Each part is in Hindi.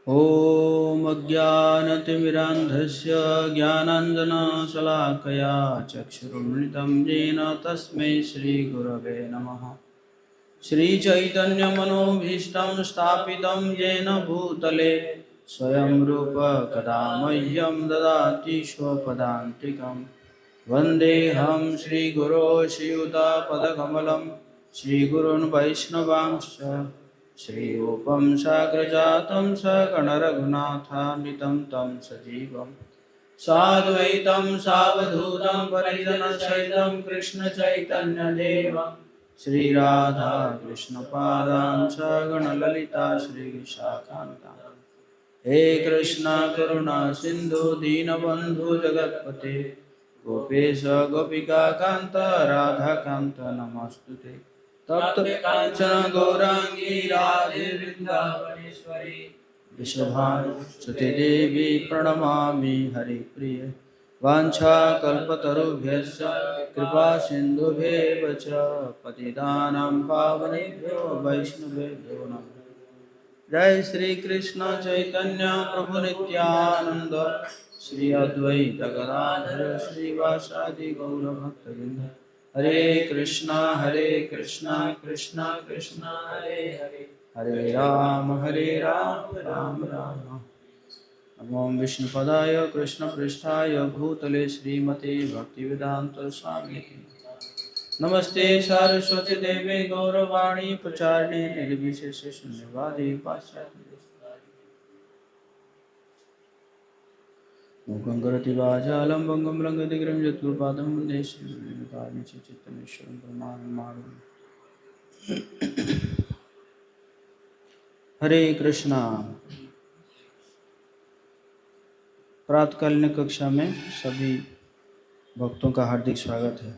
ॐ अज्ञानतिमिरान्धस्य ज्ञानाञ्जनशलाकया चक्षुरुन्मिलितं येन तस्मै श्रीगुरवे नमः। श्रीचैतन्यमनोभीष्टं स्थापितं येन भूतले स्वयं रूप कदा मह्यं ददाति स्वपदान्तिकं। वन्देऽहं श्रीगुरो श्रीयुतापदकमलं श्रीगुरून् वैष्णवांश्च श्रीरूपं साग्रजातं सकणरघुनाथान्वितं तं सजीवं साद्वैतं सावधूतं परिजनसहितं कृष्णचैतन्यदेवं श्रीराधा कृष्णपादां सगणललिता श्रीविशाखान्तां। हे कृष्णा करुणा सिंधु दीनबंधु जगत्पते गोपेश गोपिका कांत राधा कांत नमस्तुते। तप्त कांचन गौरांगी राधे वृंदावनेश्वरी विश्वभानुसुते देवी प्रणमामि हरिप्रिय। वाञ्छाकल्पतरुभ्यश्च कृपा सिन्धुभ्येव च पतितानां पावनेभ्यो वैष्णवेभ्यो नमः। जय श्री कृष्ण चैतन्य प्रभु नित्यानंद श्री अद्वैत गदाधर श्रीवासादि गौर भक्तवृंद। हरे कृष्णा कृष्णा कृष्णा हरे हरे, हरे राम राम राम। नमो विष्णुपदाय कृष्ण पृष्ठाय भूतले श्रीमते भक्तिवेदांत स्वामी नमस्ते सरस्वती देवी गौरवाणी प्रचारिणे निर्विशेष शून्यवादी मूकं करोति वाचालं भंगं लंघयति यत्कृपातं वन्दे श्रीगुरुं परमानन्दं। हरे कृष्णा। प्रातःकालीन कक्षा में सभी भक्तों का हार्दिक स्वागत है।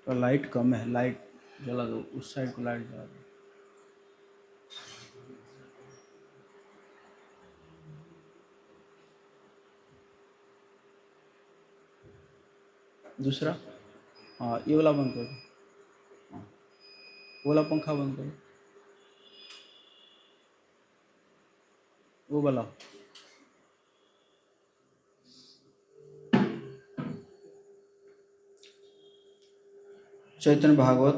तो लाइट कम है, लाइट जला दो, उस साइड को लाइट जला दो। दूसरा, हाँ ये वाला बंद करो, हाँ वो वाला पंखा बंद करो, वो वाला। चैतन्य भागवत।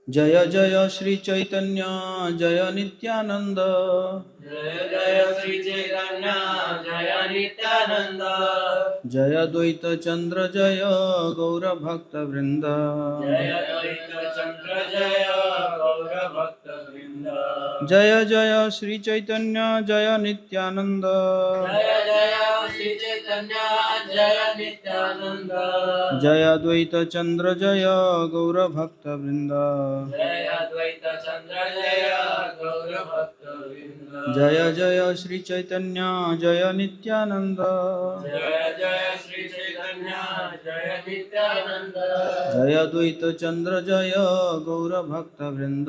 जय जय श्री चैतन्य जय नित्यानंद, जय जय श्री चैतन्य जय नित्यानंद, जय द्वैत चंद्र जय गौर भक्त वृंद, जय द्वैत चंद्र जय गौर भक्त वृंद। जय जय श्री चैतन्य जय नित्यानंद, जय जय श्री चैतन्य जय नित्यानंद, जय द्वैत चंद्र जय गौर भक्त वृंद, जय द्वैत चंद्र जय गौर भक्त वृंद। जय जय श्री चैतन्य जय नित्यानंद, जय जय श्री चैतन्य जय नित्यानंद, जय द्वैत चंद्र जय गौर भक्त वृंद,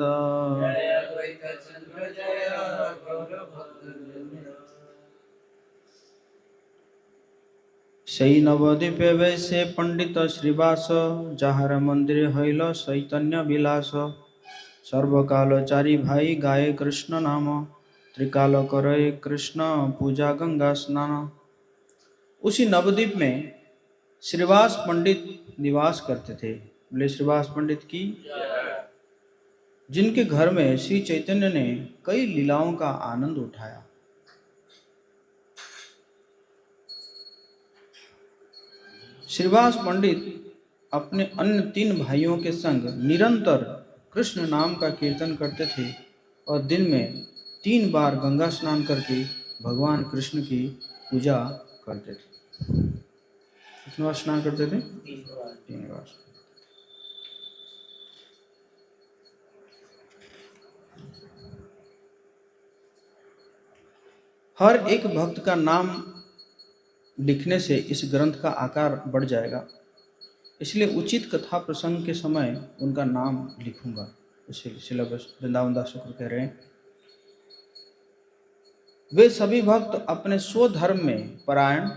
जय द्वैत चंद्र जय गौर भक्त वृंद। सई नवद्वीपे वैसे पंडित श्रीवास, जहार मंदिर हैल चैतन्य विलास। सर्वकालचारी भाई गाये कृष्ण नाम, त्रिकाल करे कृष्ण पूजा गंगा स्नान। उसी नवद्वीप में श्रीवास पंडित निवास करते थे। बोले श्रीवास पंडित की, जिनके घर में श्री चैतन्य ने कई लीलाओं का आनंद उठाया। श्रीवास पंडित अपने अन्य 3 भाइयों के संग निरंतर कृष्ण नाम का कीर्तन करते थे और दिन में 3 बार गंगा स्नान करके भगवान कृष्ण की पूजा करते थे। कितनी बार स्नान करते थे? 3 बार। हर एक भक्त का नाम लिखने से इस ग्रंथ का आकार बढ़ जाएगा, इसलिए उचित कथा प्रसंग के समय उनका नाम लिखूंगा। इसलिए सिलेबस वृंदावन दास शुक्र कह रहे हैं, वे सभी भक्त अपने स्वधर्म में परायण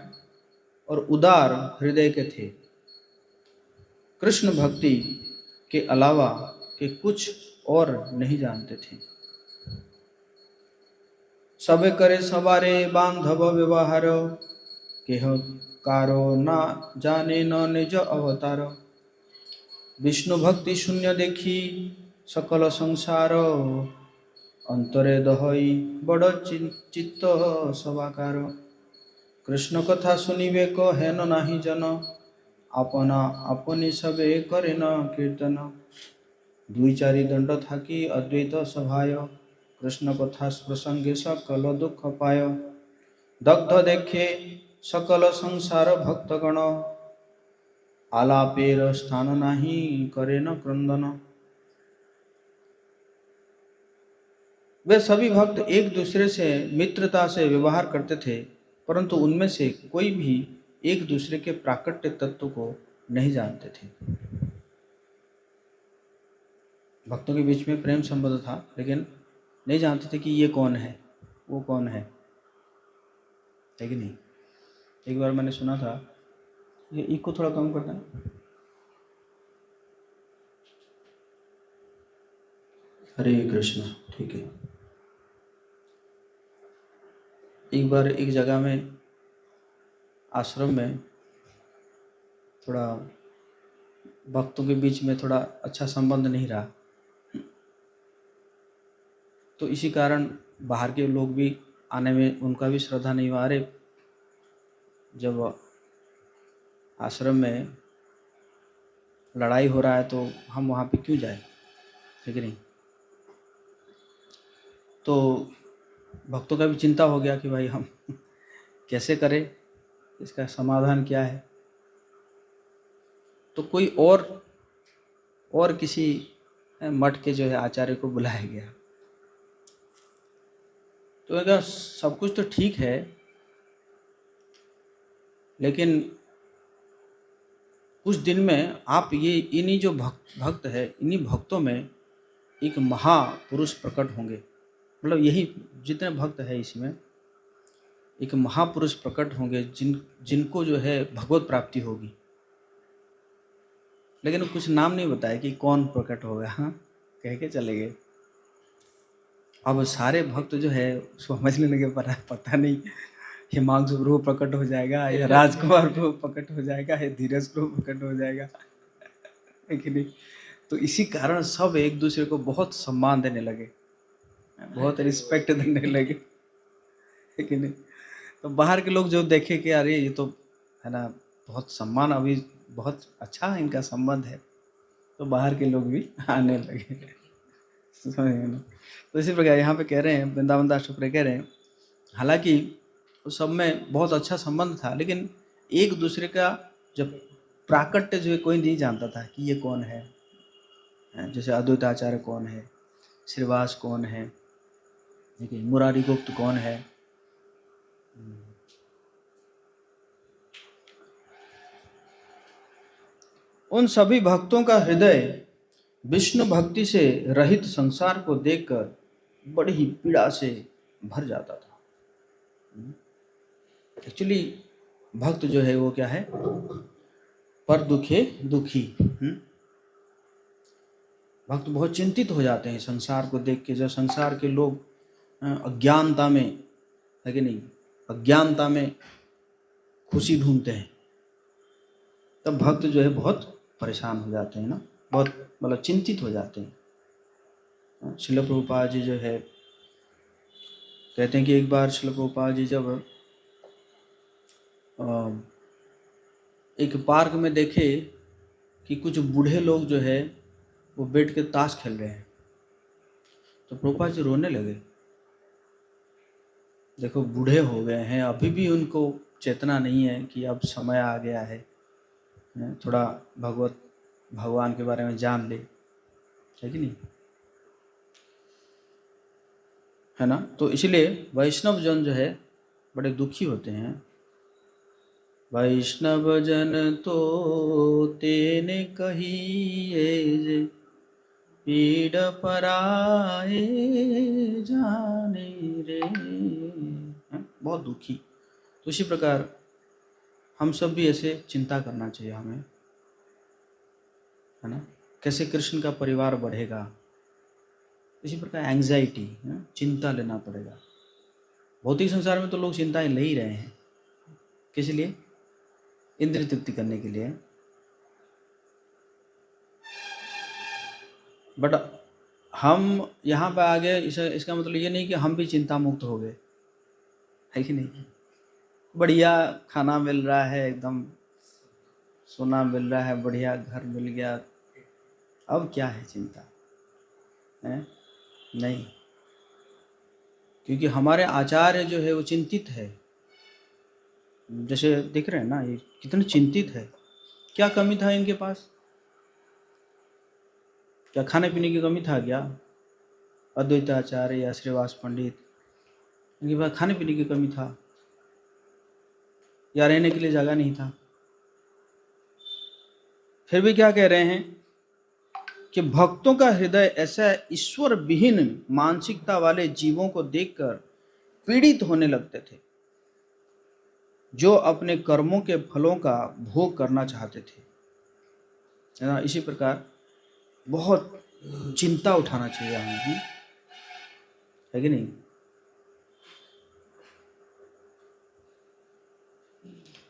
और उदार हृदय के थे। कृष्ण भक्ति के अलावा के कुछ और नहीं जानते थे। सबे करे सवारे बांधव व्यवहार, केह कारो ना जाने न निज अवतार। विष्णु भक्ति शून्य देखी सकल संसार, अंतरे दहई बड़ चित्त सवाकार। कृष्ण कथा सुनिबे को हेन नाही जन, अपना अपनी सबे करे न कीर्तन। दुई चारि दंड थाकी अद्वैत सभाय, कृष्ण कथा प्रसंगे सकल दुख पाय। दग्ध देखे सकल संसार भक्तगण, आलापेर स्थान नाही करे न क्रंदन। वे सभी भक्त एक दूसरे से मित्रता से व्यवहार करते थे, परंतु उनमें से कोई भी एक दूसरे के प्राकट्य तत्व को नहीं जानते थे। भक्तों के बीच में प्रेम संबंध था, लेकिन नहीं जानते थे कि ये कौन है, वो कौन है कि नहीं। एक बार मैंने सुना था, ये इको थोड़ा कम करना है। हरे कृष्ण। ठीक है। एक बार एक जगह में, आश्रम में, थोड़ा भक्तों के बीच में थोड़ा अच्छा संबंध नहीं रहा, तो इसी कारण बाहर के लोग भी आने में उनका भी श्रद्धा नहीं हुआ। अरे जब आश्रम में लड़ाई हो रहा है तो हम वहाँ पे क्यों जाए, ठीक नहीं। तो भक्तों का भी चिंता हो गया कि भाई हम कैसे करें, इसका समाधान क्या है। तो कोई और किसी मठ के जो है आचार्य को बुलाया गया। तो अगर सब कुछ तो ठीक है, लेकिन कुछ दिन में आप ये इन्हीं जो भक्त है, इन्हीं भक्तों में एक महापुरुष प्रकट होंगे। मतलब यही जितने भक्त है इसमें एक महापुरुष प्रकट होंगे, जिनको जो है भगवत प्राप्ति होगी। लेकिन कुछ नाम नहीं बताया कि कौन प्रकट होगा, हाँ कह के चले गए। अब सारे भक्त जो है समझने लगे, पता नहीं हिमांशु प्रभु प्रकट हो जाएगा या राजकुमार प्रभु प्रकट हो जाएगा या धीरज प्रभु प्रकट हो जाएगा, है कि नहीं। तो इसी कारण सब एक दूसरे को बहुत सम्मान देने लगे, बहुत रिस्पेक्ट देने लगे, है कि नहीं। तो बाहर के लोग जो देखे कि अरे ये तो है ना बहुत सम्मान, अभी बहुत अच्छा इनका संबंध है, तो बाहर के लोग भी आने लगे। तो इसी प्रकार यहाँ पे कह रहे हैं, वृंदावन दास ठाकुर कह रहे हैं, हालांकि उस सब में बहुत अच्छा संबंध था, लेकिन एक दूसरे का जब प्राकट्य जो है कोई नहीं जानता था कि ये कौन है। जैसे अद्वैत आचार्य कौन है, श्रीवास कौन है, देखिए मुरारी गुप्त कौन है। उन सभी भक्तों का हृदय विष्णु भक्ति से रहित संसार को देखकर बड़ी ही पीड़ा से भर जाता था। एक्चुअली भक्त जो है वो क्या है, पर दुखे दुखी। भक्त बहुत चिंतित हो जाते हैं संसार को देख के। जब संसार के लोग अज्ञानता में, है कि नहीं, अज्ञानता में खुशी ढूंढते हैं, तब भक्त जो है बहुत परेशान हो जाते हैं ना, बहुत मतलब चिंतित हो जाते हैं। श्रील प्रभुपाद जी जो है कहते हैं कि एक बार श्रील प्रभुपाद जी जब एक पार्क में देखे कि कुछ बूढ़े लोग जो है वो बैठ के ताश खेल रहे हैं, तो प्रभुपाद जी रोने लगे। देखो बूढ़े हो गए हैं, अभी भी उनको चेतना नहीं है कि अब समय आ गया है, थोड़ा भगवान के बारे में जान ले, है कि नहीं, है ना। तो इसलिए वैष्णव जन जो है बड़े दुखी होते हैं। वैष्णव जन तो तेने कहिए जे, पीड़ पराए जाने रे, बहुत दुखी। तो इसी प्रकार हम सब भी ऐसे चिंता करना चाहिए हमें, है ना, कैसे कृष्ण का परिवार बढ़ेगा। इसी प्रकार एंजाइटी, चिंता लेना पड़ेगा। भौतिक संसार में तो लोग चिंताएं ले ही रहे हैं, किस लिए? इंद्रिय तृप्ति करने के लिए। बट हम यहाँ पे आ गए, इसका मतलब ये नहीं कि हम भी चिंता मुक्त हो गए, है कि नहीं? बढ़िया खाना मिल रहा है, एकदम सोना मिल रहा है, बढ़िया घर मिल गया, अब क्या है चिंता है? नहीं, क्योंकि हमारे आचार्य जो है वो चिंतित है। जैसे देख रहे हैं ना, ये कितने चिंतित है। क्या कमी था इनके पास? क्या खाने पीने की कमी था क्या? अद्वैताचार्य या श्रीवास पंडित, इनके पास खाने पीने की कमी था या रहने के लिए जगह नहीं था? फिर भी क्या कह रहे हैं कि भक्तों का हृदय ऐसा ईश्वर विहीन मानसिकता वाले जीवों को देखकर पीड़ित होने लगते थे, जो अपने कर्मों के फलों का भोग करना चाहते थे, है ना? इसी प्रकार बहुत चिंता उठाना चाहिए हमें, है कि नहीं?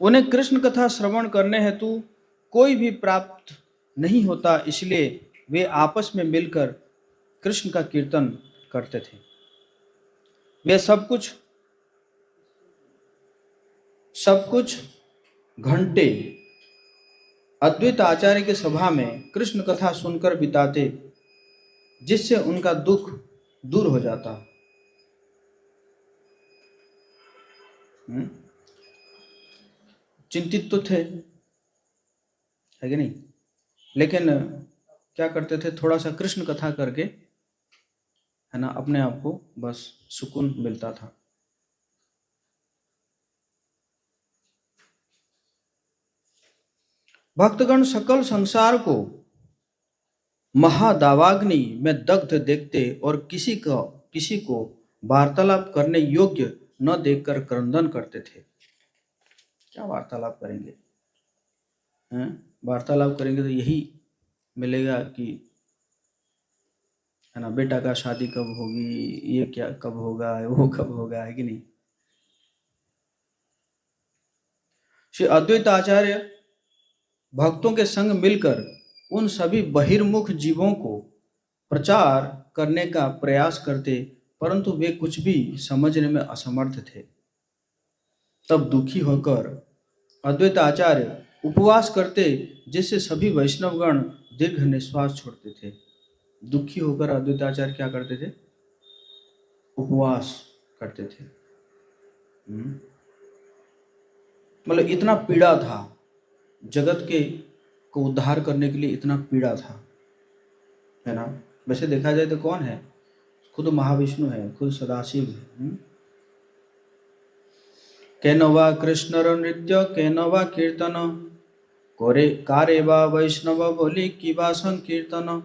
उन्हें कृष्ण कथा श्रवण करने हेतु कोई भी प्राप्त नहीं होता, इसलिए वे आपस में मिलकर कृष्ण का कीर्तन करते थे। वे सब कुछ घंटे अद्वैत आचार्य की सभा में कृष्ण कथा सुनकर बिताते, जिससे उनका दुख दूर हो जाता। चिंतित तो थे, है कि नहीं? लेकिन क्या करते थे, थोड़ा सा कृष्ण कथा करके, है ना, अपने आप को बस सुकून मिलता था। भक्तगण सकल संसार को महादावाग्नि में दग्ध देखते और किसी को वार्तालाप करने योग्य न देखकर क्रंदन करते थे। क्या वार्तालाप करेंगे? हैं? वार्तालाप करेंगे तो यही मिलेगा कि, है ना, बेटा का शादी कब होगी, ये क्या कब होगा, वो कब होगा, है कि नहीं? श्री अद्वैत आचार्य भक्तों के संग मिलकर उन सभी बहिर्मुख जीवों को प्रचार करने का प्रयास करते, परंतु वे कुछ भी समझने में असमर्थ थे। तब दुखी होकर अद्वैत आचार्य उपवास करते, जिससे सभी वैष्णवगण दीर्घ निश्वास छोड़ते थे। दुखी होकर अद्वैत आचार्य क्या करते थे? उपवास करते थे। मतलब इतना पीड़ा था, जगत के को उद्धार करने के लिए इतना पीड़ा था, है ना? वैसे देखा जाए तो कौन है? खुद महाविष्णु है, खुद सदाशिव है। केनवा कृष्णर नृत्य केनवा कीर्तन करे कारे बा वैष्णव बोली की बा संकीर्तन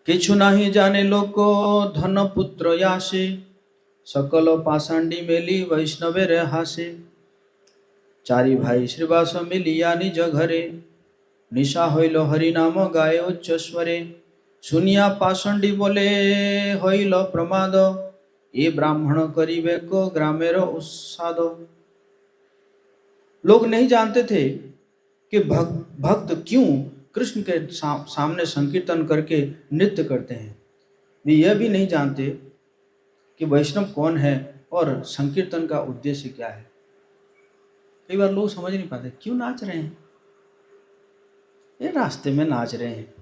किछु नहीं जाने लोको धन पुत्र यासे सकल पाषांडी मेली वैष्णवेर हासे चारि भाई श्रीवास मिलिया निज घरे निशा हईल हरि नाम गाये उच्च स्वरे सुनिया पाषंडी बोले हईल प्रमाद ये ब्राह्मण करिबे को ग्रामेर उत्साद। लोग नहीं जानते थे कि भक्त क्यों कृष्ण के सामने संकीर्तन करके नृत्य करते हैं। वे यह भी नहीं जानते कि वैष्णव कौन है और संकीर्तन का उद्देश्य क्या है। कई बार लोग समझ नहीं पाते क्यों नाच रहे हैं, ये रास्ते में नाच रहे हैं।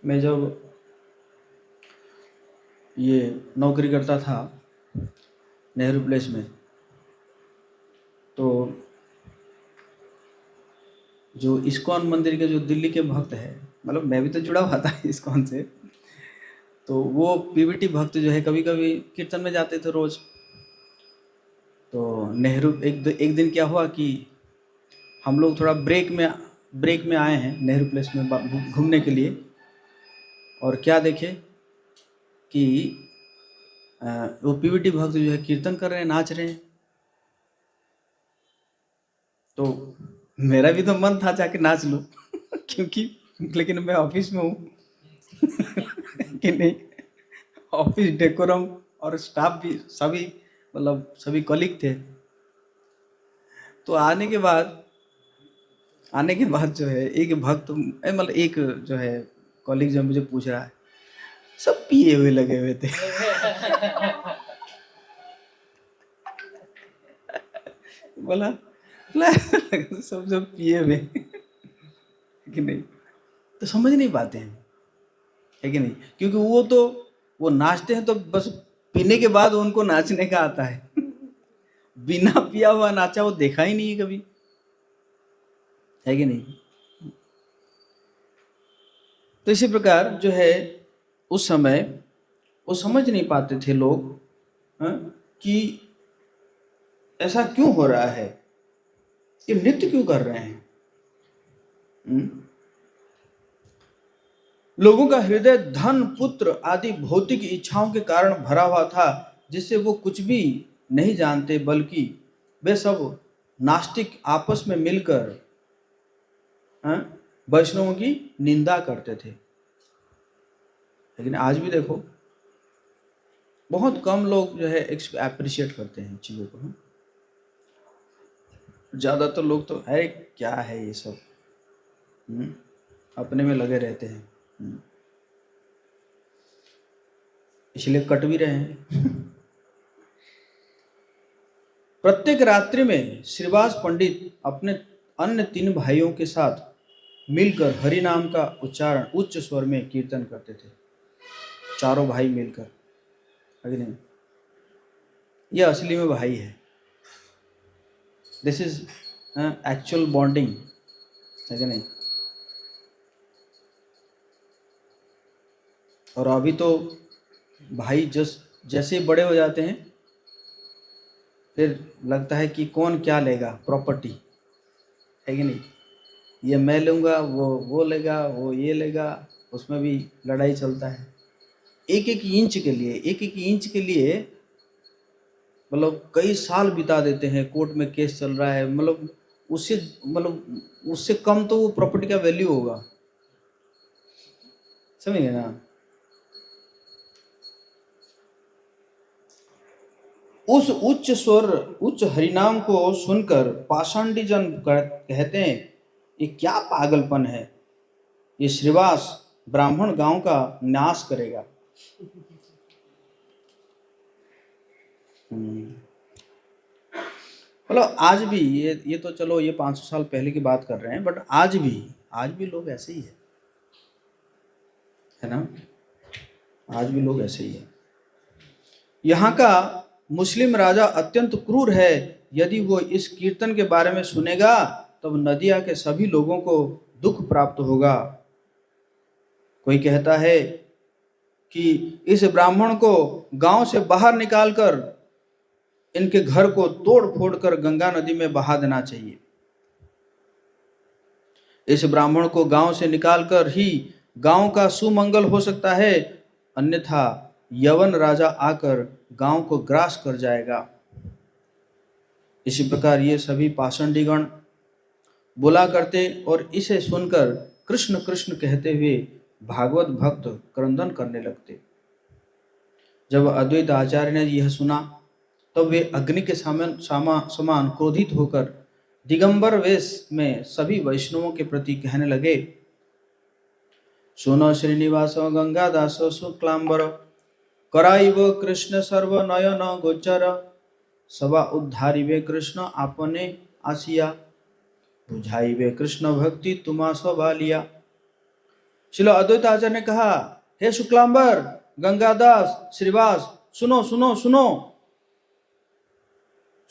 मैं जब ये नौकरी करता था नेहरू प्लेस में, तो जो इस्कॉन मंदिर के जो दिल्ली के भक्त है, मतलब मैं भी तो जुड़ा हुआ था इस्कॉन से, तो वो पीवीटी भक्त जो है कभी कभी कीर्तन में जाते थे रोज। तो नेहरू एक दिन क्या हुआ कि हम लोग थोड़ा ब्रेक में आए हैं नेहरू प्लेस में घूमने के लिए, और क्या देखे कि वो पीवीटी भक्त जो है कीर्तन कर रहे हैं, नाच रहे हैं। तो मेरा भी तो मन था जाके नाच लूं क्योंकि लेकिन मैं ऑफिस में हूँ कि नहीं, ऑफिस डेकोरम और स्टाफ भी सभी, मतलब सभी कलीग थे। तो आने के बाद जो है एक भक्त, मतलब एक जो है कॉलीग जो मुझे पूछ रहा है, सब पिए हुए लगे हुए थे। बोला बोला, सब सब पिए हुए कि नहीं, तो समझ नहीं पाते हैं, है कि नहीं? क्योंकि वो नाचते हैं तो बस पीने के बाद उनको नाचने का आता है। बिना पिया हुआ नाचा वो देखा ही नहीं है कभी, है कि नहीं? तो इसी प्रकार जो है उस समय वो समझ नहीं पाते थे लोग, हाँ, कि ऐसा क्यों हो रहा है, ये नृत्य क्यों कर रहे हैं। लोगों का हृदय धन पुत्र आदि भौतिक इच्छाओं के कारण भरा हुआ था, जिससे वो कुछ भी नहीं जानते, बल्कि वे सब नास्तिक आपस में मिलकर, हाँ, वैष्णवों की निंदा करते थे। लेकिन आज भी देखो बहुत कम लोग जो है अप्रिशिएट करते हैं चीज़ों को, हाँ? ज़्यादातर लोग तो है क्या है ये सब, अपने में लगे रहते हैं, इसलिए कट भी रहे हैं। प्रत्येक रात्रि में श्रीवास पंडित अपने अन्य 3 भाइयों के साथ मिलकर हरि नाम का उच्चारण उच्च स्वर में कीर्तन करते थे, चारों भाई मिलकर, है कि नहीं? ये असली में भाई है, दिस इज एक्चुअल बॉन्डिंग, है कि नहीं? और अभी तो भाई जैसे बड़े हो जाते हैं फिर लगता है कि कौन क्या लेगा, प्रॉपर्टी, है कि नहीं? ये मैं लूँगा, वो लेगा, वो ये लेगा, उसमें भी लड़ाई चलता है। एक एक इंच के लिए मतलब कई साल बिता देते हैं, कोर्ट में केस चल रहा है, मतलब उससे कम तो वो प्रॉपर्टी का वैल्यू होगा, समझिए ना? उस उच्च हरिनाम को सुनकर पाषांडी जन कहते हैं, ये क्या पागलपन है, ये श्रीवास ब्राह्मण गांव का नाश करेगा। मतलब आज भी ये तो चलो ये 500 साल पहले की बात कर रहे हैं, बट आज भी लोग ऐसे ही है ना? आज भी लोग ऐसे ही है। यहाँ का मुस्लिम राजा अत्यंत क्रूर है, यदि वो इस कीर्तन के बारे में सुनेगा तब नदिया के सभी लोगों को दुख प्राप्त होगा। कोई कहता है कि इस ब्राह्मण को गांव से बाहर निकालकर इनके घर को तोड़ फोड़ कर गंगा नदी में बहा देना चाहिए। इस ब्राह्मण को गांव से निकालकर ही गांव का सुमंगल हो सकता है, अन्यथा यवन राजा आकर गांव को ग्रास कर जाएगा। इसी प्रकार ये सभी पाषंडीगण बोला करते और इसे सुनकर कृष्ण कृष्ण कहते हुए भागवत भक्त क्रंदन करने लगते। जब अद्वैत आचार्य ने यह सुना तब वे अग्नि के समान क्रोधित होकर दिगंबर वेश में सभी वैष्णवों के प्रति कहने लगे, सुनो श्रीनिवास गंगादास शुक्लांबर कराइब कृष्ण सर्व नयन गोचर सभा उद्धारिवे कृष्ण आपने आसिया बुझाइवे कृष्ण भक्ति तुमा सवालिया। श्रील अद्वैत आचार्य ने कहा, हे शुक्लांबर, गंगादास, श्रीवास, सुनो सुनो सुनो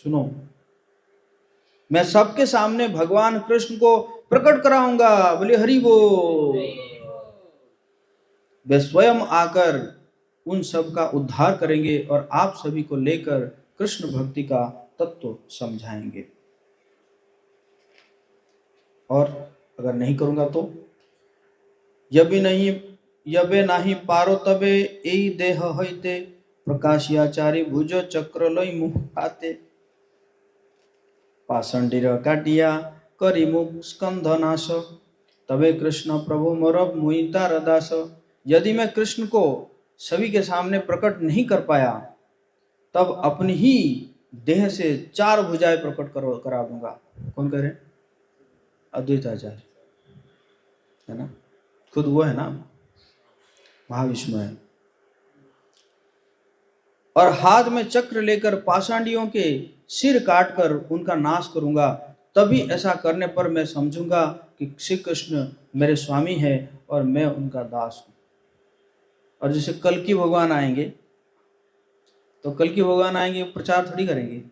सुनो, मैं सबके सामने भगवान कृष्ण को प्रकट कराऊंगा, बोले हरि बोल। वे स्वयं आकर उन सब का उद्धार करेंगे और आप सभी को लेकर कृष्ण भक्ति का तत्व समझाएंगे। और अगर नहीं करूंगा तो यबे नहीं पारो तबे एई देह हईते प्रकाशियाचारी भुज चक्र लई मुख पाते पाषंडीर काटिया करी मुख स्कंध नाश तबे कृष्ण प्रभु मोर मुई तार दास। यदि मैं कृष्ण को सभी के सामने प्रकट नहीं कर पाया, तब अपनी ही देह से 4 भुजाएं प्रकट करा दूंगा। कौन कह रहे? अद्वैत आचार्य, है ना, खुद वो है ना, महाविष्णु है। और हाथ में चक्र लेकर पाषांडियों के सिर काटकर उनका नाश करूंगा। तभी ऐसा करने पर मैं समझूंगा कि श्री कृष्ण मेरे स्वामी है और मैं उनका दास हूं। और जैसे कल की भगवान आएंगे, तो कल की भगवान आएंगे प्रचार थोड़ी करेंगे,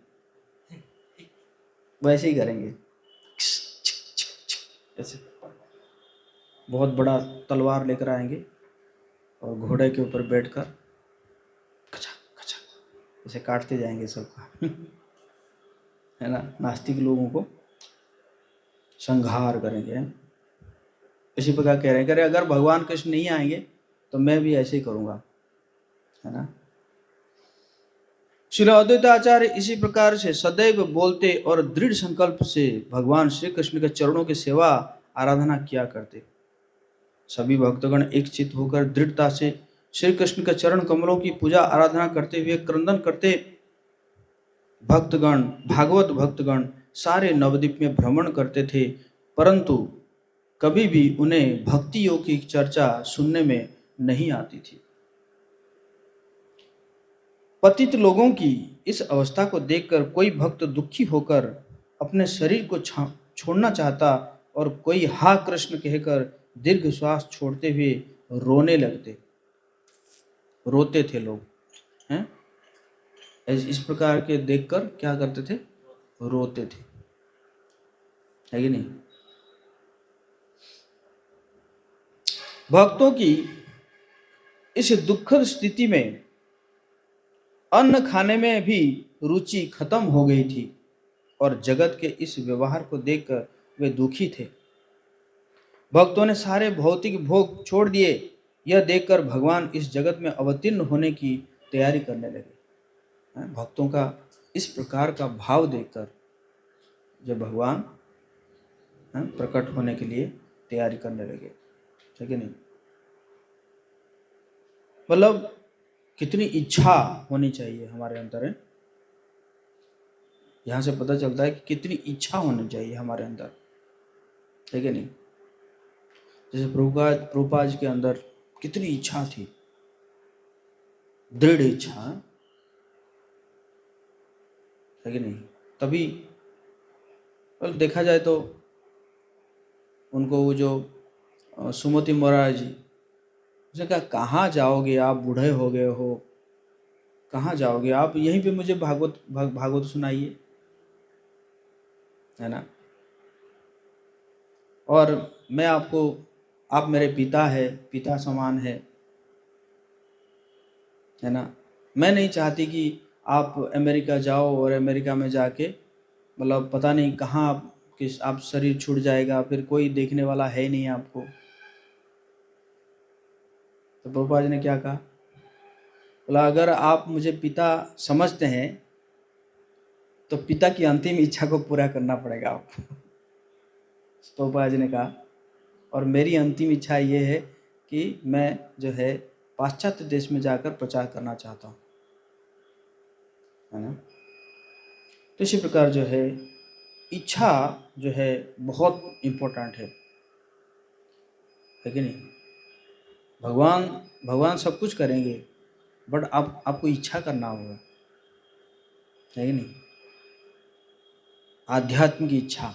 वैसे ही करेंगे, ऐसे बहुत बड़ा तलवार लेकर आएंगे और घोड़े के ऊपर बैठकर खचा खचा ऐसे काटते जाएंगे सबका, है ना, नास्तिक लोगों को संहार करेंगे। इसी प्रकार कह रहे हैं, अगर भगवान कृष्ण नहीं आएंगे तो मैं भी ऐसे ही करूंगा, है ना। श्री अद्वैत आचार्य इसी प्रकार से सदैव बोलते और दृढ़ संकल्प से भगवान श्री कृष्ण के चरणों की सेवा आराधना किया करते। सभी भक्तगण एक चित्त होकर दृढ़ता से श्री कृष्ण के चरण कमलों की पूजा आराधना करते हुए क्रंदन करते। भक्तगण, भागवत भक्तगण सारे नवद्वीप में भ्रमण करते थे, परंतु कभी भी उन्हें भक्ति योग की चर्चा सुनने में नहीं आती थी। पतित लोगों की इस अवस्था को देखकर कोई भक्त दुखी होकर अपने शरीर को छोड़ना चाहता और कोई हा कृष्ण कहकर दीर्घ श्वास छोड़ते हुए रोने लगते, रोते थे लोग, हैं। इस प्रकार के देखकर क्या करते थे? रोते थे, है कि नहीं। भक्तों की इस दुखद स्थिति में अन्न खाने में भी रुचि खत्म हो गई थी और जगत के इस व्यवहार को देखकर वे दुखी थे। भक्तों ने सारे भौतिक भोग छोड़ दिए। यह देखकर भगवान इस जगत में अवतीर्ण होने की तैयारी करने लगे। भक्तों का इस प्रकार का भाव देखकर जब भगवान प्रकट होने के लिए तैयारी करने लगे, ठीक है नहीं। मतलब कितनी इच्छा होनी चाहिए हमारे अंदर, है। यहाँ से पता चलता है कि कितनी इच्छा होनी चाहिए हमारे अंदर, ठीक है नहीं। जैसे प्रभुपाद जी के अंदर कितनी इच्छा थी, दृढ़ इच्छा, है कि नहीं। तभी देखा जाए तो उनको वो जो सुमति महाराज जी, उसने कहा कहाँ जाओगे आप, बूढ़े हो गए हो, कहाँ जाओगे आप, यहीं पे मुझे भागवत सुनाइए, है ना। और मैं आपको, आप मेरे पिता है, पिता समान है ना। मैं नहीं चाहती कि आप अमेरिका जाओ और अमेरिका में जाके मतलब पता नहीं कहाँ आप शरीर छूट जाएगा, फिर कोई देखने वाला है नहीं आपको। तो प्रभुपाद जी ने क्या कहा, बोला अगर आप मुझे पिता समझते हैं तो पिता की अंतिम इच्छा को पूरा करना पड़ेगा आपको। तो प्रभुपाद जी ने कहा और मेरी अंतिम इच्छा ये है कि मैं जो है पाश्चात्य देश में जाकर प्रचार करना चाहता हूँ, है ना। तो इसी प्रकार जो है इच्छा जो है बहुत इम्पोर्टेंट है कि नहीं। भगवान सब कुछ करेंगे, बट आपको इच्छा करना होगा, है कि नहीं। आध्यात्मिक इच्छा,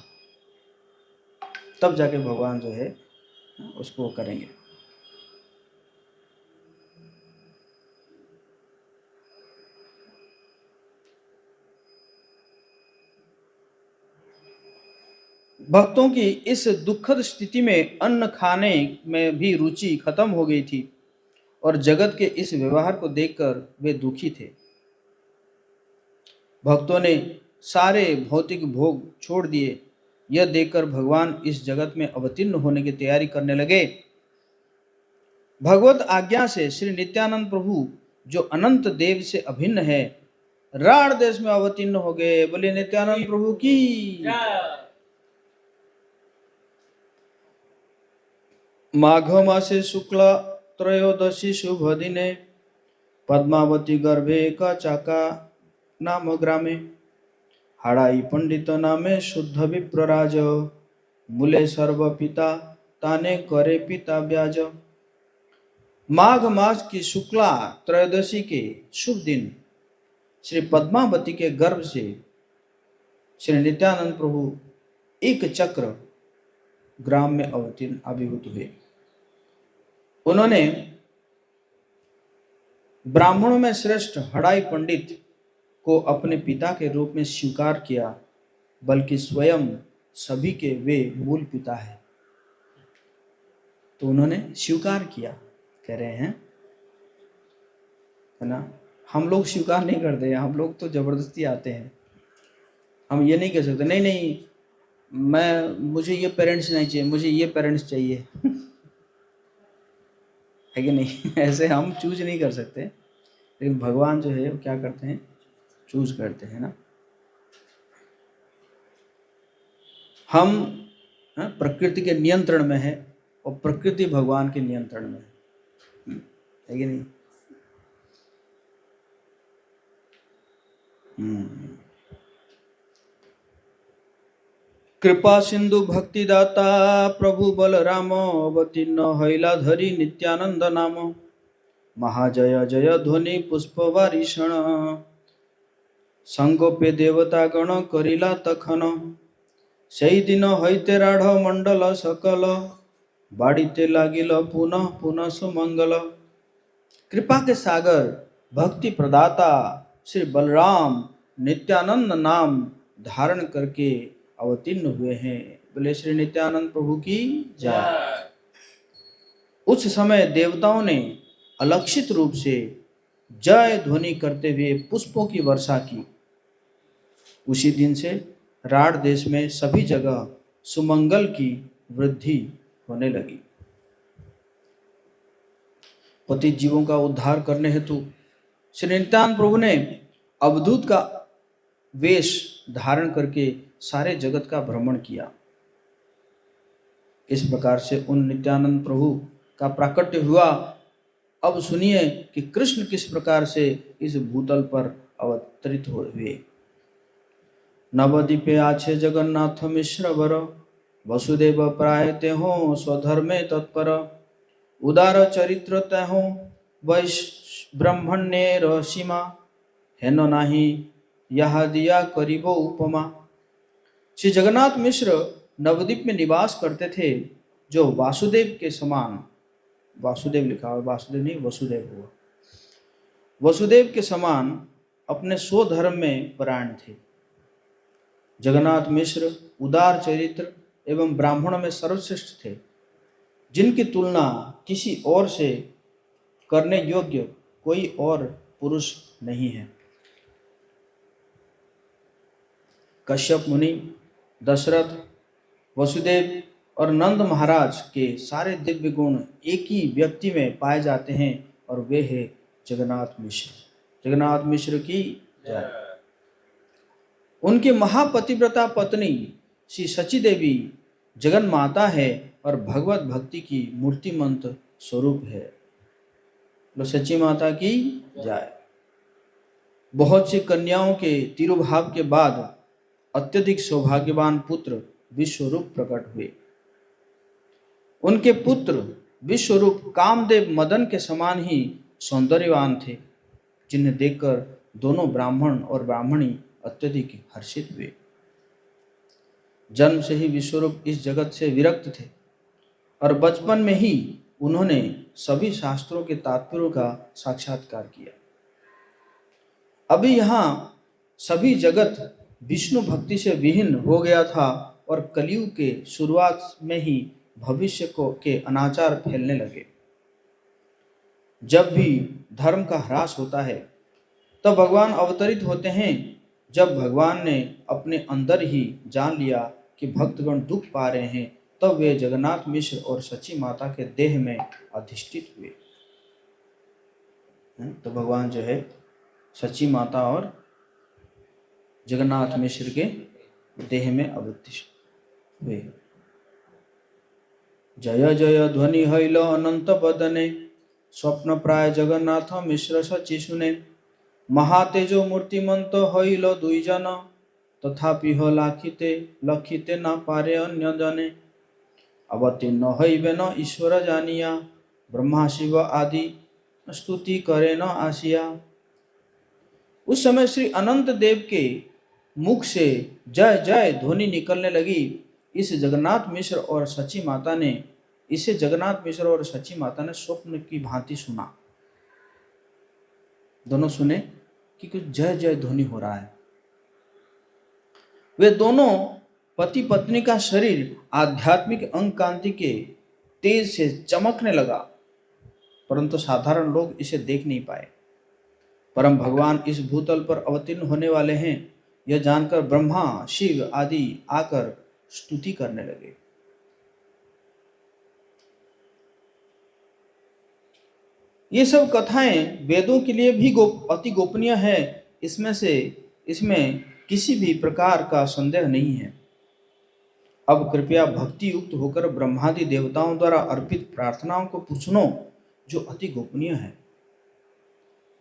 तब जाके भगवान जो है उसको करेंगे। भक्तों की इस दुखद स्थिति में अन्न खाने में भी रुचि खत्म हो गई थी और जगत के इस व्यवहार को देखकर वे दुखी थे। भक्तों ने सारे भौतिक भोग छोड़ दिए। यह देखकर भगवान इस जगत में अवतीर्ण होने की तैयारी करने लगे। भगवत आज्ञा से श्री नित्यानंद प्रभु जो अनंत देव से अभिन्न है, राण देश में अवतीर्ण हो गए। बोले नित्यानंद प्रभु की। माघ मासे शुक्ल त्रयोदशी शुभ दिने पद्मावती गर्भे कचाका नाम ग्रामे हाड़ाई पंडित नामे शुद्ध विप्रराज मूले सर्व पिता ताने करे पिता ब्याज। माघ मास की शुक्ला त्रयोदशी के शुभ दिन श्री पद्मावती के गर्भ से श्री नित्यानंद प्रभु एक चक्र ग्राम में अवतीर्ण आविर्भूत हुए। उन्होंने ब्राह्मणों में श्रेष्ठ हड़ाई पंडित को अपने पिता के रूप में स्वीकार किया, बल्कि स्वयं सभी के वे मूल पिता है। तो उन्होंने स्वीकार किया, कह रहे हैं, है ना। हम लोग स्वीकार नहीं करते, हम लोग तो जबरदस्ती आते हैं। हम ये नहीं कह सकते नहीं नहीं मुझे ये पेरेंट्स नहीं चाहिए, मुझे ये पेरेंट्स चाहिए है कि नहीं। ऐसे हम चूज नहीं कर सकते, लेकिन भगवान जो है वो क्या करते हैं, चूज करते हैं ना। हम प्रकृति के नियंत्रण में है और प्रकृति भगवान के नियंत्रण में है कि नहीं। कृपा सिंधु भक्ति दाता प्रभु बलराम अवतीर्ण हैला धरी नित्यानंद नाम महाजय जय ध्वनि पुष्प वारिषण संगोपे देवता गण करिला तखन सेई दिन हईते राढ़ मंडल सकल बाड़ीते लागिल पुनः पुनः सुमंगल। कृपा के सागर भक्ति प्रदाता श्री बलराम नित्यानंद नाम धारण करके अवतीर्ण हुए हैं। बोले श्री नित्यानंद प्रभु की जय। उस समय देवताओं ने अलक्षित रूप से जय ध्वनि करते हुए पुष्पों की वर्षा की। उसी दिन से राढ़ देश में सभी जगह सुमंगल की वृद्धि होने लगी। पतित जीवों का उद्धार करने हेतु श्री नित्यानंद प्रभु ने अवधूत का वेश धारण करके सारे जगत का भ्रमण किया। इस प्रकार से उन नित्यानंद प्रभु का प्राकट्य हुआ। अब सुनिए कि कृष्ण किस प्रकार से इस भूतल पर अवतरित हुए। नवद्वीपे आछे जगन्नाथ मिश्र वर वसुदेव प्राय तेहो स्वधर्मे तत्पर उदार चरित्र तेहो वैश ब्रह्मण्य सीमा हेनो नाही यहा दिया करीबो उपमा। श्री जगन्नाथ मिश्र नवद्वीप में निवास करते थे, जो वासुदेव के समान, वासुदेव लिखा हुआ, वासुदेव नहीं वसुदेव हुआ, वसुदेव के समान अपने स्वधर्म में परायण थे। जगन्नाथ मिश्र उदार चरित्र एवं ब्राह्मणों में सर्वश्रेष्ठ थे, जिनकी तुलना किसी और से करने योग्य कोई और पुरुष नहीं है। कश्यप मुनि, दशरथ, वसुदेव और नंद महाराज के सारे दिव्य गुण एक ही व्यक्ति में पाए जाते हैं, और वे है जगन्नाथ मिश्र। जगन्नाथ मिश्र की जय। उनकी महापतिव्रता पत्नी श्री सची देवी जगन माता है और भगवत भक्ति की मूर्तिमंत स्वरूप है। तो सची माता की जय। बहुत सी कन्याओं के तिरुभाव के बाद अत्यधिक सौभाग्यवान पुत्र विश्वरूप प्रकट हुए। उनके पुत्र विश्वरूप कामदेव मदन के समान ही सौंदर्यवान थे, जिन्हें देखकर दोनों ब्राह्मण और ब्राह्मणी अत्यधिक हर्षित हुए। जन्म से ही विश्वरूप इस जगत से विरक्त थे और बचपन में ही उन्होंने सभी शास्त्रों के तात्पर्यों का साक्षात्कार किया। अभी यहाँ सभी जगत विष्णु भक्ति से विहीन हो गया था और कलयुग के शुरुआत में ही भविष्य के अनाचार फैलने लगे। जब भी धर्म का ह्रास होता है तब भगवान अवतरित होते हैं। जब भगवान ने अपने अंदर ही जान लिया कि भक्तगण दुख पा रहे हैं, तब वे जगन्नाथ मिश्र और सची माता के देह में अधिष्ठित हुए। तो भगवान जो है सची माता और जगन्नाथ मिश्र के देह में अवतिष्ठ हुए। जय जय ध्वनि हैल अनंत बदने स्वप्न प्राय जगन्नाथ मिश्र सचि सुने महातेजो मूर्तिमंत होइल दुई जन तथापि हो लाखिते लखिते न पारे अन्य जने अवतीर्ण हईबे न ईश्वर जानिया ब्रह्मा शिव आदि स्तुति करे न आसिया। उस समय श्री अनंत देव के मुख से जय जय ध्वनि निकलने लगी। इसे जगन्नाथ मिश्र और सची माता ने स्वप्न की भांति सुना। दोनों सुने कि कुछ जय जय ध्वनि हो रहा है। वे दोनों पति पत्नी का शरीर आध्यात्मिक अंग कांति के तेज से चमकने लगा, परंतु साधारण लोग इसे देख नहीं पाए। परम भगवान इस भूतल पर अवतीर्ण होने वाले हैं, यह जानकर ब्रह्मा शिव आदि आकर स्तुति करने लगे। ये सब कथाएं वेदों के लिए भी अति गोपनीय है। इसमें किसी भी प्रकार का संदेह नहीं है। अब कृपया भक्ति युक्त होकर ब्रह्मादि देवताओं द्वारा अर्पित प्रार्थनाओं को सुनो, जो अति गोपनीय है,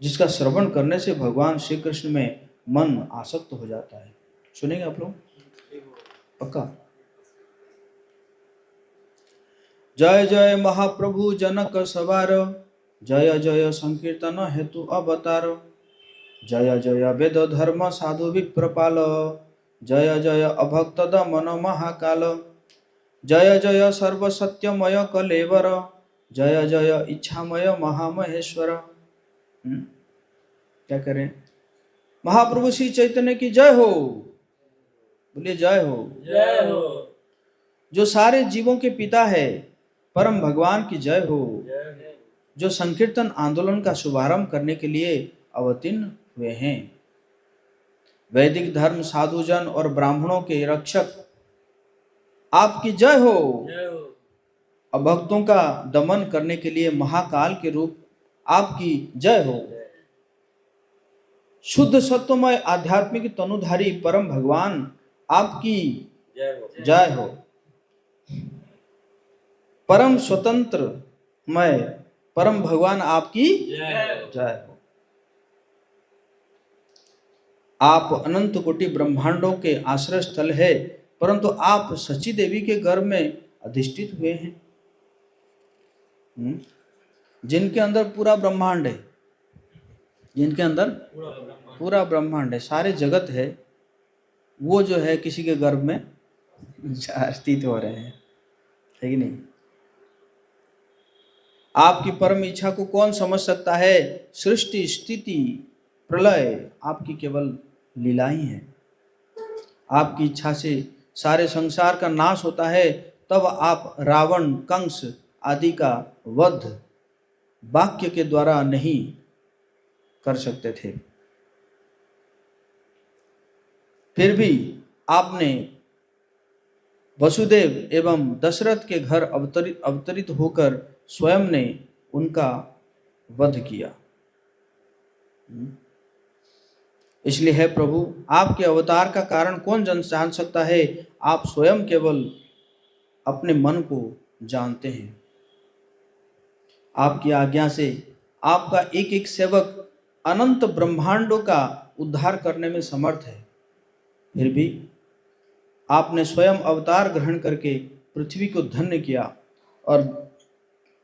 जिसका श्रवण करने से भगवान श्री कृष्ण में मन आसक्त हो जाता है। सुनेंगे आप लोग? पक्का? जय जय महाप्रभु जनक सवार, जय जय संकीर्तन हेतु अवतार, जय जय वेद धर्म साधु विप्रपाल, जय जय अभक्त दमन महाकाल, जय जय सर्व सत्यमय कलेवर, जय जय इच्छामय महामहेश्वर। क्या करें? महाप्रभु श्री चैतन्य की जय हो। बोलिए जय हो। जय हो। जो सारे जीवों के पिता है, परम भगवान की जय हो। जो संकीर्तन आंदोलन का शुभारंभ करने के लिए अवतीर्ण हुए हैं। वैदिक धर्म साधुजन और ब्राह्मणों के रक्षक आपकी जय हो। अभक्तों का दमन करने के लिए महाकाल के रूप आपकी जय हो। शुद्ध सत्वमय आध्यात्मिक तनुधारी परम भगवान आपकी जय हो। परम स्वतंत्रमय परम भगवान आपकी जय हो। आप अनंत कोटि ब्रह्मांडों के आश्रय स्थल है, परंतु आप सची देवी के गर्भ में अधिष्ठित हुए हैं, जिनके अंदर पूरा ब्रह्मांड है, जिनके अंदर पूरा ब्रह्मांड है, सारे जगत है, वो जो है किसी के गर्भ में स्थित हो रहे हैं, है कि नहीं? आपकी परम इच्छा को कौन समझ सकता है? सृष्टि स्थिति प्रलय आपकी केवल लीला ही है। आपकी इच्छा से सारे संसार का नाश होता है, तब आप रावण कंस आदि का वध वाक्य के द्वारा नहीं कर सकते थे। फिर भी आपने वसुदेव एवं दशरथ के घर अवतरित होकर स्वयं ने उनका वध किया। इसलिए है प्रभु, आपके अवतार का कारण कौन जान सकता है? आप स्वयं केवल अपने मन को जानते हैं। आपकी आज्ञा से आपका एक एक सेवक अनंत ब्रह्मांडों का उद्धार करने में समर्थ है। फिर भी आपने स्वयं अवतार ग्रहण करके पृथ्वी को धन्य किया और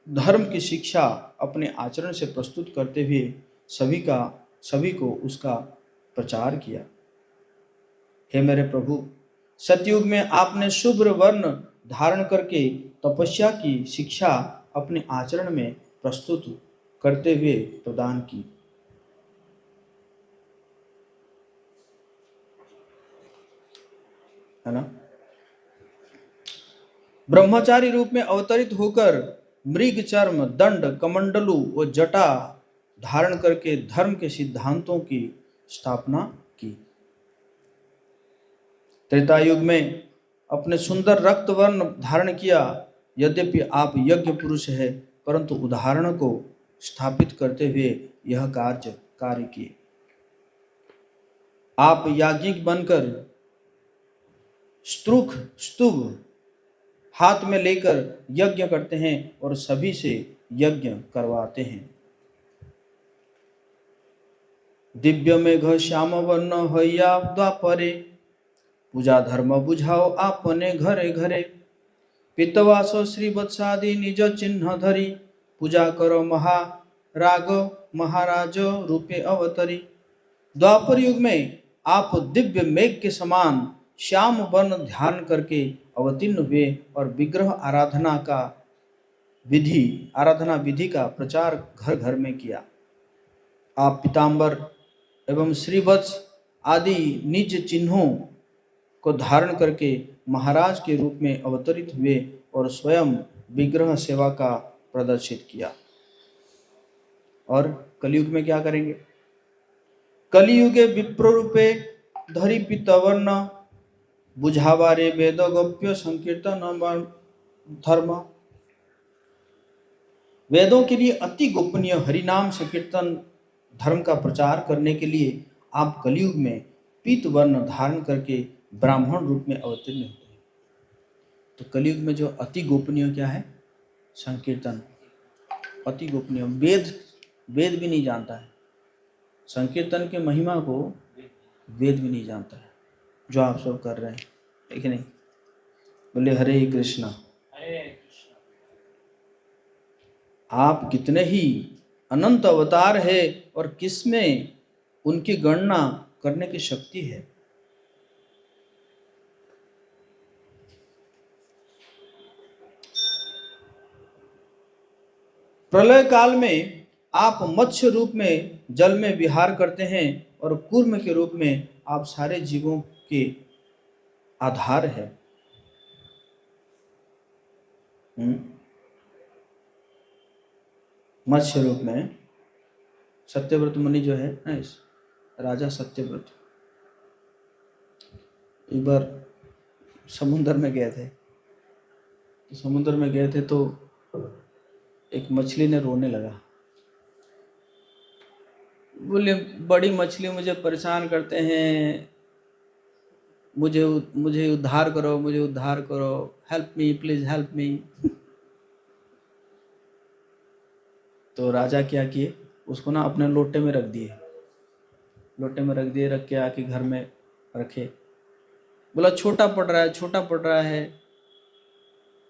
धर्म की शिक्षा अपने आचरण से प्रस्तुत करते हुए सभी को उसका प्रचार किया। हे मेरे प्रभु, सतयुग में आपने शुभ्र वर्ण धारण करके तपस्या की शिक्षा अपने आचरण में प्रस्तुत करते हुए प्रदान की। है ना? ब्रह्मचारी रूप में अवतरित होकर मृग चर्म दंड कमंडलू व जटा धारण करके धर्म के सिद्धांतों की स्थापना की। त्रेता युग में अपने सुंदर रक्त वर्ण धारण किया। यद्यपि आप यज्ञ पुरुष है, परंतु उदाहरण को स्थापित करते हुए यह कार्य किए। आप याज्ञिक बनकर स्तुभ हाथ में लेकर यज्ञ करते हैं और सभी से यज्ञ करवाते हैं। दिव्य मेघ श्याम वर्ण हैया द्वापरे, पूजा धर्म बुझाओ आपने घरे घरे। पितवास श्री वत्सादि निज चिन्ह धरी, पूजा करो महाराग महाराज रूपे अवतरी। द्वापर युग में आप दिव्य मेघ के समान श्याम वर्ण ध्यान करके अवतीर्ण हुए और विग्रह आराधना विधि का प्रचार घर घर में किया। आप पीताम्बर एवं श्रीवत्स आदि निज चिन्हों को धारण करके महाराज के रूप में अवतरित हुए और स्वयं विग्रह सेवा का प्रदर्शित किया। और कलयुग में क्या करेंगे? कलियुगे विप्र रूपे धरि पीतवर्ण, बुझावारे वेद गोप्य संकीर्तन धर्म। वेदों के लिए अति गोपनीय हरिनाम संकीर्तन धर्म का प्रचार करने के लिए आप कलियुग में पीत वर्ण धारण करके ब्राह्मण रूप में अवतीर्ण होते हैं। तो कलियुग में जो अति गोपनीय क्या है? संकीर्तन। अति गोपनीय वेद भी नहीं जानता है। संकीर्तन के महिमा को वेद भी नहीं जानता है, जो आप सब कर रहे हैं, है कि नहीं? बोले हरे कृष्णा। आप कितने ही अनंत अवतार है और किसमें उनकी गणना करने की शक्ति है। प्रलय काल में आप मत्स्य रूप में जल में विहार करते हैं और कूर्म के रूप में आप सारे जीवों के आधार है। मत्स्य रूप में सत्यव्रत मुनि जो है ना, इस राजा सत्यव्रत एक बार समुद्र में गए थे। तो एक मछली ने रोने लगा। बोले बड़ी मछली मुझे परेशान करते हैं, मुझे उद्धार करो, मुझे उद्धार करो, help me please help me. तो राजा क्या किए, उसको ना अपने लोटे में रख दिए, रख के आके घर में रखे। बोला छोटा पड़ रहा है,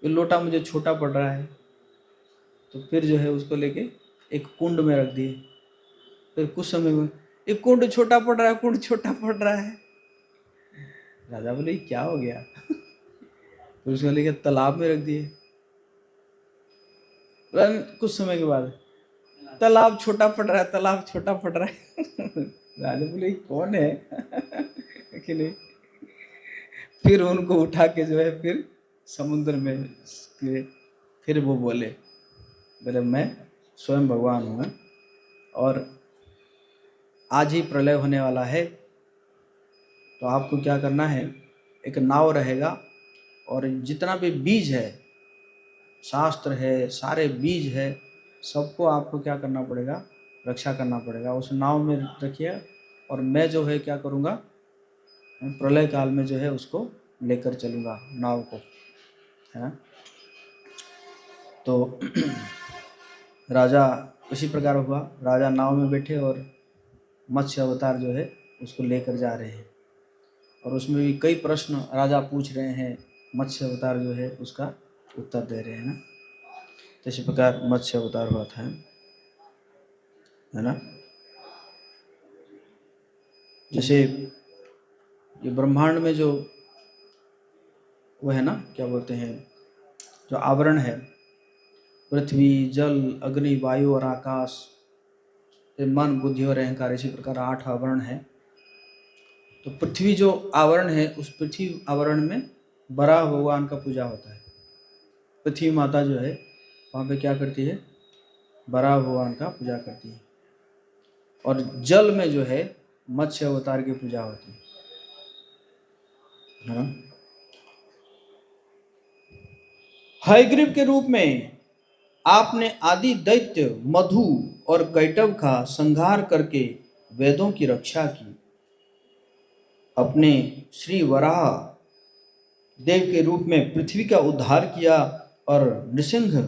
ये लोटा मुझे छोटा पड़ रहा है। तो फिर जो है उसको लेके एक कुंड में रख दिए। फिर कुछ समय में एक कुंड छोटा पड़ रहा है। राजा बोले क्या हो गया? फिर उसको लेके तालाब में रख दिए। कुछ समय के बाद तालाब छोटा पड़ रहा है। राजा बोले कौन है? कि नहीं। फिर उनको उठा के जो है फिर समुद्र में फिर वो बोले मैं स्वयं भगवान हूँ और आज ही प्रलय होने वाला है। तो आपको क्या करना है, एक नाव रहेगा और जितना भी बीज है, शास्त्र है, सारे बीज है, सबको आपको क्या करना पड़ेगा, रक्षा करना पड़ेगा। उस नाव में रखिए और मैं जो है क्या करूँगा, प्रलय काल में जो है उसको लेकर चलूँगा नाव को, है ना। तो राजा उसी प्रकार हुआ, राजा नाव में बैठे और मत्स्य अवतार जो है उसको लेकर जा रहे हैं और उसमें भी कई प्रश्न राजा पूछ रहे हैं, मत्स्य अवतार जो है उसका उत्तर दे रहे हैं ना। तो इसी प्रकार मत्स्य अवतार हुआ था, है ना। जैसे ये ब्रह्मांड में जो वो है ना, क्या बोलते हैं, जो आवरण है, पृथ्वी जल अग्नि वायु और आकाश, मन बुद्धि और अहंकार, इसी प्रकार 8 आवरण है। तो पृथ्वी जो आवरण है, उस पृथ्वी आवरण में बराह भगवान का पूजा होता है। पृथ्वी माता जो है वहाँ पे क्या करती है, बराह भगवान का पूजा करती है। और जल में जो है मत्स्य अवतार की पूजा होती है ना। हयग्रीव के रूप में आपने आदि दैत्य मधु और कैटव का संहार करके वेदों की रक्षा की। अपने श्री वराह देव के रूप में पृथ्वी का उद्धार किया और नृसिंह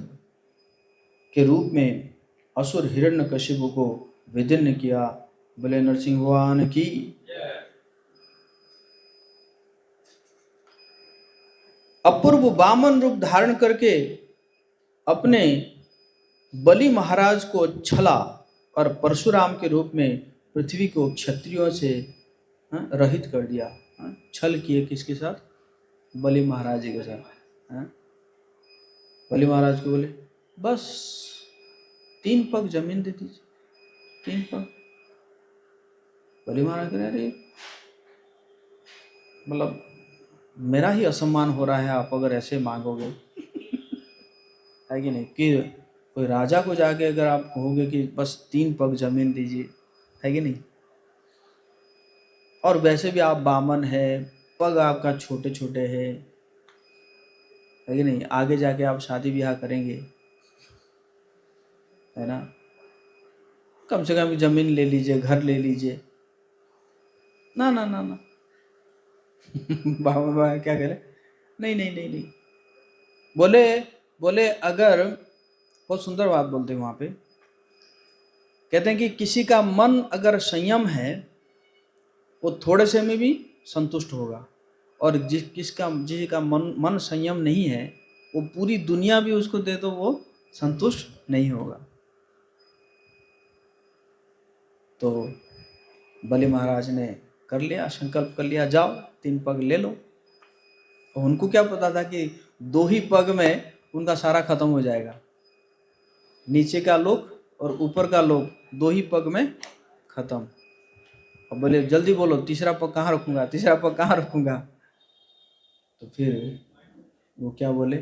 के रूप में असुर हिरण्यकशिपु को विदीर्ण किया। बोले नरसिंह भगवान की। अपूर्व वामन रूप धारण करके अपने बलि महाराज को छला और परशुराम के रूप में पृथ्वी को क्षत्रियों से रहित कर दिया। छल किए किसके साथ? बलि महाराज जी के साथ। बलि महाराज को बोले बस 3 पग जमीन दे दीजिए, 3 पग। बलि महाराज कह रहे मतलब मेरा ही असम्मान हो रहा है आप अगर ऐसे मांगोगे। है कि नहीं? कि कोई राजा को जाके अगर आप कहोगे कि बस 3 पग जमीन दीजिए, है कि नहीं? और वैसे भी आप बामन है, पग आपका छोटे छोटे है कि नहीं? आगे जाके आप शादी ब्याह करेंगे, है ना? कम से कम जमीन ले लीजिए, घर ले लीजिए। ना ना ना ना बाबा क्या करे? नहीं नहीं नहीं नहीं। बोले अगर, बहुत सुंदर बात बोलते हैं वहां पे, कहते हैं कि किसी का मन अगर संयम है वो थोड़े से में भी संतुष्ट होगा, और जिसका मन संयम नहीं है वो पूरी दुनिया भी उसको दे तो वो संतुष्ट नहीं होगा। तो बलि महाराज ने कर लिया, संकल्प कर लिया, जाओ 3 पग ले लो। और उनको क्या पता था कि 2 ही पग में उनका सारा खत्म हो जाएगा। नीचे का लोक और ऊपर का लोक 2 ही पग में खत्म। और बोले जल्दी बोलो, तीसरा पग कहाँ रखूंगा, तीसरा पग कहाँ रखूंगा? तो फिर वो क्या बोले,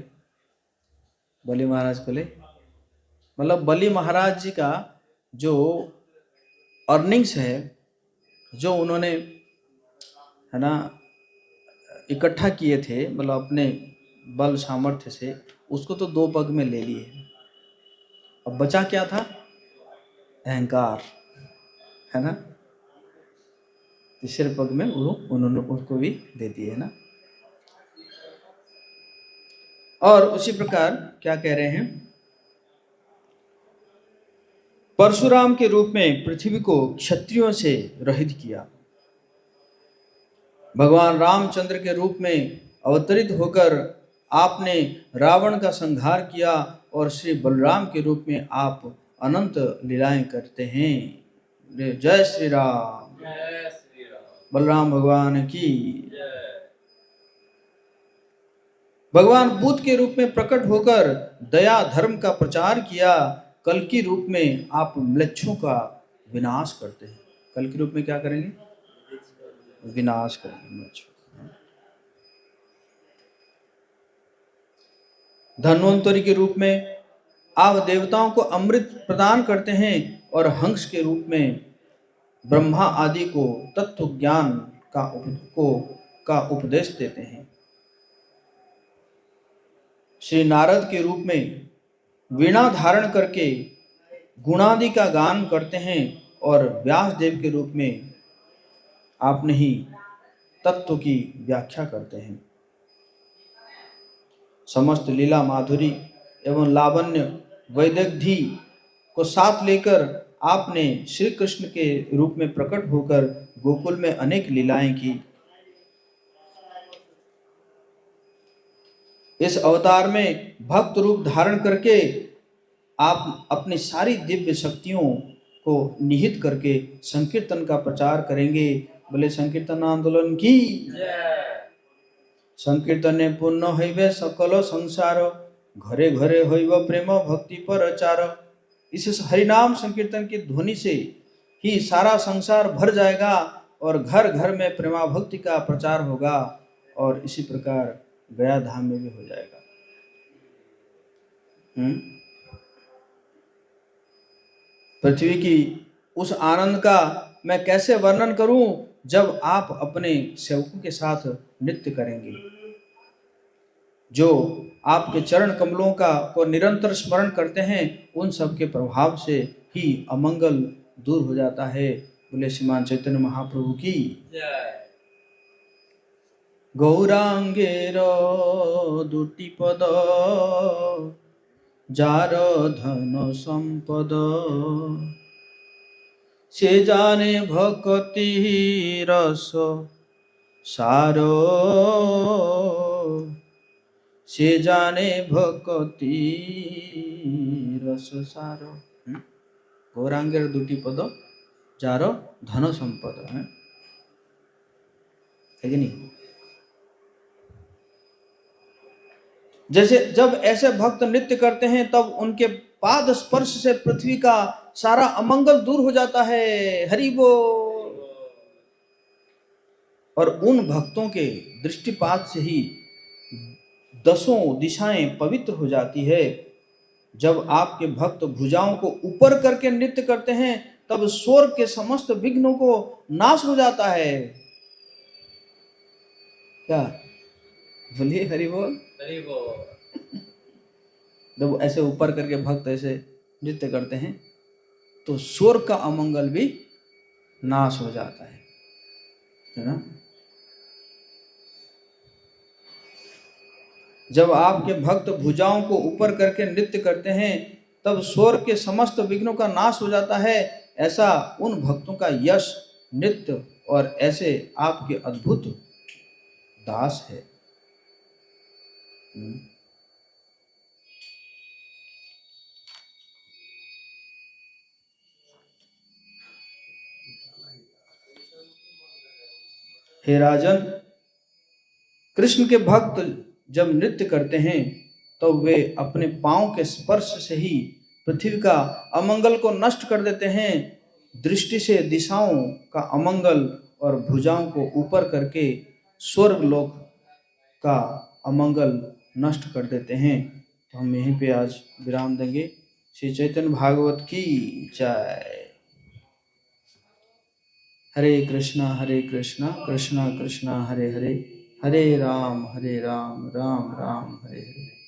बलि महाराज बोले, मतलब बलि महाराज जी का जो अर्निंग्स है, जो उन्होंने, है ना, इकट्ठा किए थे, मतलब अपने बल सामर्थ्य से, उसको तो 2 पग में ले लिए। अब बचा क्या था? अहंकार, है ना? तीसरे पग में वो उन्होंने उसको भी दे दिए, है ना? और उसी प्रकार क्या कह रहे हैं, परशुराम के रूप में पृथ्वी को क्षत्रियों से रहित किया। भगवान रामचंद्र के रूप में अवतरित होकर आपने रावण का संहार किया, और श्री बलराम के रूप में आप अनंत लीलाएं करते हैं। जय श्री राम। बलराम भगवान की। भगवान बुद्ध के रूप में प्रकट होकर दया धर्म का प्रचार किया। कल की रूप में आप म्लेच्छों का विनाश करते हैं। कल के रूप में क्या करेंगे? विनाश करेंगे म्लेच्छों। धन्वंतरी के रूप में आप देवताओं को अमृत प्रदान करते हैं, और हंस के रूप में ब्रह्मा आदि को तत्व ज्ञान का उपदेश देते हैं। श्री नारद के रूप में वीणा धारण करके गुणादि का गान करते हैं, और व्यास देव के रूप में आपने ही तत्व की व्याख्या करते हैं। समस्त लीला माधुरी एवं लावण्य वैदग्धी को साथ लेकर आपने श्री कृष्ण के रूप में प्रकट होकर गोकुल में अनेक लीलाएं की। इस अवतार में भक्त रूप धारण करके आप अपनी सारी दिव्य शक्तियों को निहित करके संकीर्तन का प्रचार करेंगे। बोले संकीर्तन आंदोलन की। संकीर्तने पूर्ण हईवे सकल संसार, घरे घरे हईव प्रेम भक्ति परचार। इस हरिनाम संकीर्तन की ध्वनि से ही सारा संसार भर जाएगा, और घर घर में प्रेमा भक्ति का प्रचार होगा, और इसी प्रकार गया धाम में भी हो जाएगा। पृथ्वी की उस आनंद का मैं कैसे वर्णन करूं, जब आप अपने सेवकों के साथ नृत्य करेंगे। जो आपके चरण कमलों को निरंतर स्मरण करते हैं, उन सब के प्रभाव से ही अमंगल दूर हो जाता है। बोले श्रीमान चैतन्य महाप्रभु की। गौरांगेर दुटी पद जार धन संपद से जाने भक्ति रस सारो से जाने भक्ति रस सारो गौरांगेर दुटी पद जार धन संपद है कि नहीं। जैसे जब ऐसे भक्त नृत्य करते हैं तब उनके पाद स्पर्श से पृथ्वी का सारा अमंगल दूर हो जाता है। हरि बोल। और उन भक्तों के दृष्टिपात से ही दसों दिशाएं पवित्र हो जाती है। जब आपके भक्त भुजाओं को ऊपर करके नृत्य करते हैं तब स्वर्ग के समस्त विघ्नों को नाश हो जाता है। क्या बोलिए हरि बोल। हरि बोल। जब ऐसे ऊपर करके भक्त ऐसे नृत्य करते हैं तो स्वर्ग का अमंगल भी नाश हो जाता है ना। जब आपके भक्त भुजाओं को ऊपर करके नृत्य करते हैं तब स्वर्ग के समस्त विघ्नों का नाश हो जाता है। ऐसा उन भक्तों का यश नृत्य और ऐसे आपके अद्भुत दास है। हे राजन, कृष्ण के भक्त जब नृत्य करते हैं तो वे अपने पांव के स्पर्श से ही पृथ्वी का अमंगल को नष्ट कर देते हैं। दृष्टि से दिशाओं का अमंगल और भुजाओं को ऊपर करके स्वर्ग लोक का अमंगल नष्ट कर देते हैं। तो हम यहीं पे आज विराम देंगे। श्री चैतन्य भागवत की जय। हरे कृष्णा कृष्णा कृष्णा हरे हरे, हरे राम राम राम हरे हरे।